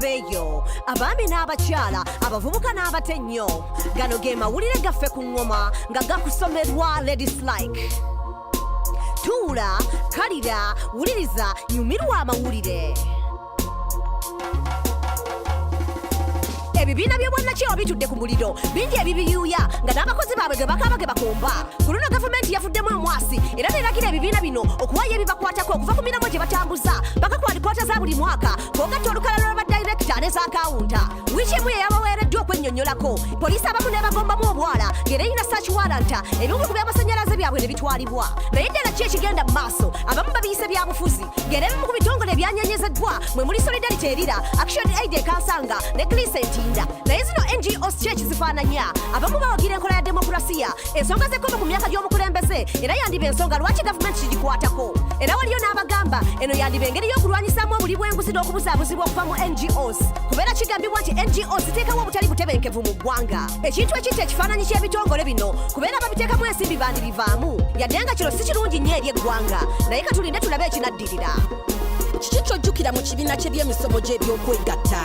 beeyo abaami n'abakyala abavubuka n'abatennyo gano ge mawulire gaffe ku ngoma nga gakusomerwa ladies like tuula kalira wuliriza nyumirwa amawulire ebibiina by'obwannakyewa bitudde ku muliro bingi ebibiyuuya nga n'abakozi baabwe ge bakaaba ge bakomba ku luno gavumenti yafuddemu omwasi era neeragira ebibiina bino okuwaayo ebibakwatako okuva ku miramu gye batambuza paka ku alipoota za buli mwaka kwogatta olukalala lw'abadirekita ne zaakawunta wiiki emu yeyabaweereddwa okwennyonnyolako poliisi abamu n'ebagombamu obwala ng'era erina search warrant ebimu ku by'amasannyalaze byabwe ne bitwalibwa naye ddala ki ekigenda mu maaso abamu babiyise byabufuzi ng'era ebimu ku bitongole ebyanyenyezeddwa mwe muli solidarity erira action aid ekansanga ne crescent naye zino NGOs ki ekizifaananya abamu bawagira enkola ya demokrasiya ensonga z'ekkomo ku myaka gy'omukulembeze era yandiba ensonga lwaki gavumenti kigikwatako era waliyo n'abagamba eno yandiba engeri y'okulwanyisaamu obuli bw'enguzi n'okubuzaabuzibwa okuva mu NGOs kubeera kigambibwa nti NGOs ziteekawo obutali butebenkevu mu ggwanga ekintu ekitta ekifaananyi ky'ebitongole bino kubeera babiteekamu ensimbi bandibivaamu yadde nga kino si kirungi nnyo eri eggwanga naye katulinde tulabe ekinaddirira kiki ky'ojjukira mu kibiina ky'ebyemisomo gy'ebyokwegatta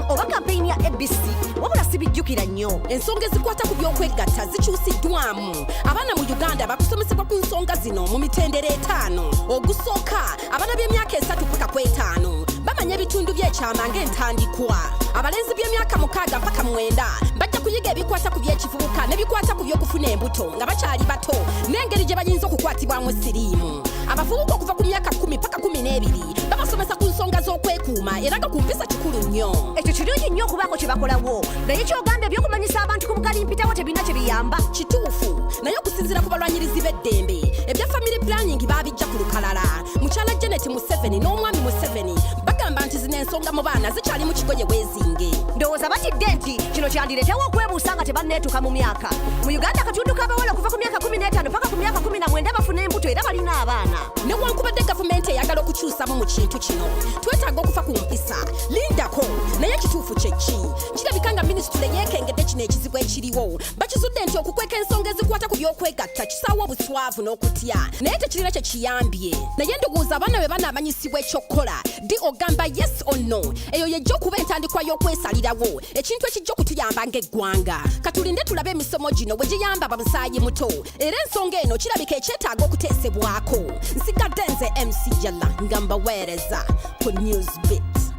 oba kampeyini ya ABC wabula sibijjukira nnyo ensonga ezikwata ku byokwegatta zikyusiddwamu abaana mu Uganda bakusomesebwa ku nsonga zino mu mitendera 5 ogusooka abaana b'emyaka 3 paka ku 5 bamanya ebitundu by'ekyama ng'entandikwa abalenzi b'emyaka 6 paka 9 bajja kuyiga ebikwata ku by'ekivubuka n'ebikwata ku by'okufuna embuto nga bakyali bato n'engeri gye bayinza okukwatibwamu siriimu abavubuka okuva ku myaka 10 paka 12 babasomesa ku nsonga z'okwekuuma era nga ku mpisa kikulu nnyo ekyo kirungi nnyo okubaako kye bakolawo naye kyogambye ebyokumanyisa abantu ku bugalimpitawo tebirina kye biyamba kituufu naye okusinziira ku balwanyirizi b'eddembe ebya family planning baabijja ku lukalala mukyala Janet Museveni n'omwami Museveni bagamba nti zino ensonga mu baana zikyali mu kigoye weezinge ndowooza batidde nti kino kyandireetewo okwebuusa nga tebanneetuka mu myaka mu Uganda akatundu k'abawala okuva ku myaka 15 paka ku myaka 19 bafuna embuto era balina abaana newankubadde gavumenti eyagala okukyusamu mu kintu kino twetaaga okufa ku mpisa lindako naye ekituufu kyeki kirabika nga minisitule yeekengedde kino ekizibu ekiriwo bakizudde nti okukweka ensonga ezikwata ku byokwegatta kisaawa obuswavu n'okutya naye tekirina kye kiyambye naye ndowooza abaana bwe banaamanyisibwa ekyokukola di ogamba yes or no eyo yejja okuba entandikwa y'okwesalirawo ekintu ekijja okutuyamba ng'eggwanga katulinde tulabe emisomo gino bwe giyamba bamusaayi muto era ensonga eno kirabika ekyetaaga okuteesebwako nsigadde nze MC Yalla nga mbaweereza ku Newsbit.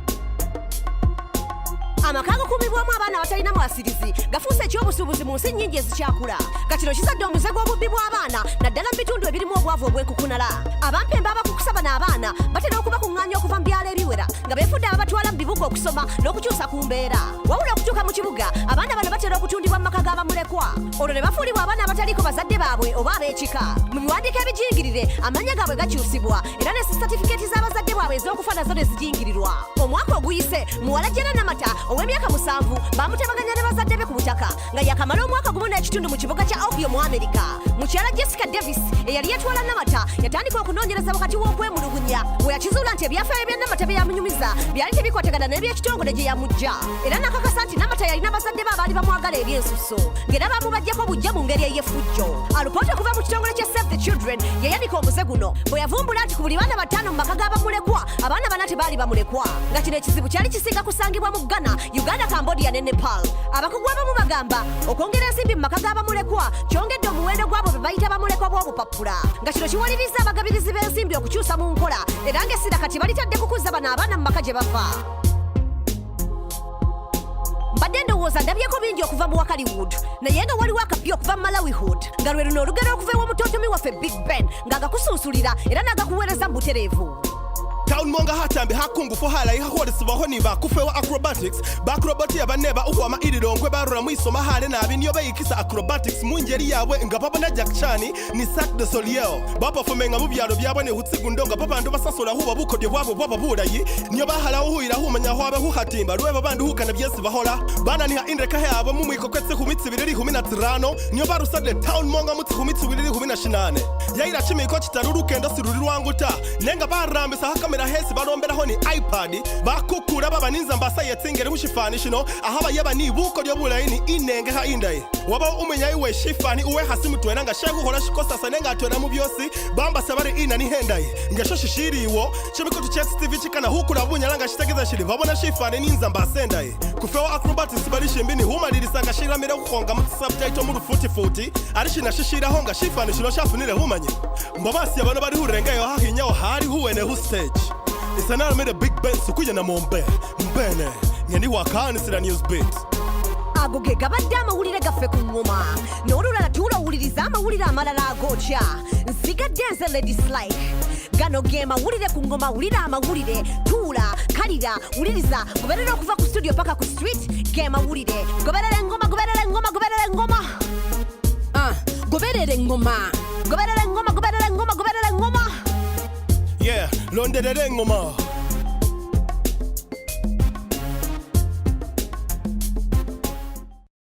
amaka agakuumibwamu abaana abatalina mwasirizi gafuuse ekyobusuubuzi mu nsi nnyingi ezikyakula kino kizadde omuze gw'obubbi bw'abaana naddala mu bitundu ebirimu obwavu obw'enkukunala abampemba abakukusaba n'abaana batera okubakuŋŋaanya okuva mu byalo ebiwera nga beefudde ababatwala mu bibuga okusoma n'okukyusa ku mbeera wabula okutuuka mu kibuga abaana bano batera okutundibwa mu maka g'abamulekwa olwo ne bafuulibwa abaana abataliko bazadde baabwe oba ab'ekika mu biwandiiko ebijingirire amannya gaabwe gakyusibwa era ne satifikeeti z'abazadde baabwe ez'okufa nazo ne zijingirirwa omwaka oguyise muwala Jena Namata ow'emyaka 7 bamutemaganya ne bazadde be ku butaka nga yakamala omwaka gumu n'ekitundu mu kibuga kya Ohio mu Amerika mukyala Jessica Davis eyali yatwala Namata yatandika okunoonyereza wakati w'okwemulugunya bwe yakizuula nti ebyafaayo bya Namata bye yamunyumiza byali tebikwatagana n'ebyekitongole gye yamujja era n'akakasa nti Namata yalina bazadde be abaali bamwagala eby'ensuso ng'era bamubajjako bujja mu ngeri ey'effujjo alipoota okuva mu kitongole kya Save the Children yayanika omuze guno bwe yavumbula nti ku buli baana 5 mu maka g'abamulekwa abaana 4 tebaali bamulekwa nga kino ekizibu kyali kisinga kusangibwa mu Ghana Uganda, Cambodia ne Nepal abakugu abamu bagamba okwongera ensimbi mu maka g'abamulekwa kyongedde omuwendo gw'abo be bayita bamulekwa bw'obupapula nga kino kiwaliriza abagabirizi b'ensimbi okukyusa mu nkola era ng'essira kati balitadde kukuza bano abaana mu maka gye bava mbadde ndowooza ndabyeko bingi okuva mu Wakaliwood naye nga waliwo akapya okuva mu Malawihood nga lwe luno olugero okuva ew'omutootomi waffe Big Ben ng'agakusuusulira era n'agakuweereza mu butereevu Town monga hatambi hakungu fo hala ihakoresebwaho ni bakufewa acrobatics bakrobati abaneba uhwama irirongwe barura mwisoma hale nabi niyo bayikisa acrobatics mu ngeri yabwe nga babona Jack Chani ni Sac de Soliel baperforminga mu byalo byabone hutsigundo nga babandu basasola huba bukodye bwabo bwababurayi niyo bahala uhuyira humanya hwabe huhatimba lwe babandu hukana byesi bahola bana ni indreka yabo mu mwiko kwetse humitsi 215 niyo barusade town monga mutsi humitsi 218 yaira chimiko kitaruru kendo siruri rwanguta nenga barambisa haka bakomera hesi baromberaho ni iPad bakukura baba ninza mbasa yetsengere hushifani shino ahaba yaba ni buko ryo bulayi ni inenge ha indaye waba umenya iwe shifani uwe hasi mutwera nga shehu hora shikosa sanenga atwera mu byosi bamba sabari ina ni hendaye ngasho shishiriwo chimiko tu chest TV chikana hukura bunyalanga shitegeza shiri babona shifani ninza mbasendaye kufewa acrobatics barishe mbini huma lirisanga shiramira kukonga mu subtitle mu rufuti arishina shishira honga shifani shino shafunire humanye mbabasi abantu bari hurengayo hahinyaho hari huwene hu stage isanara made a big band sukuye na mombe mbene nyani wakanisira news beat ago ge gabadde amawulire gaffe ku ngoma n'olulala tulawuliriza amawulire amalala agotya nsigadde nze ladies like gano ge mawulire ku ngoma wulira amawulire tuula kalira wuliriza goberera okuva ku studio paka ku street ge mawulire goberera engoma goberera engoma goberera engoma goberera engoma goberera engoma goberera engoma goberera engoma yeah londerera engoma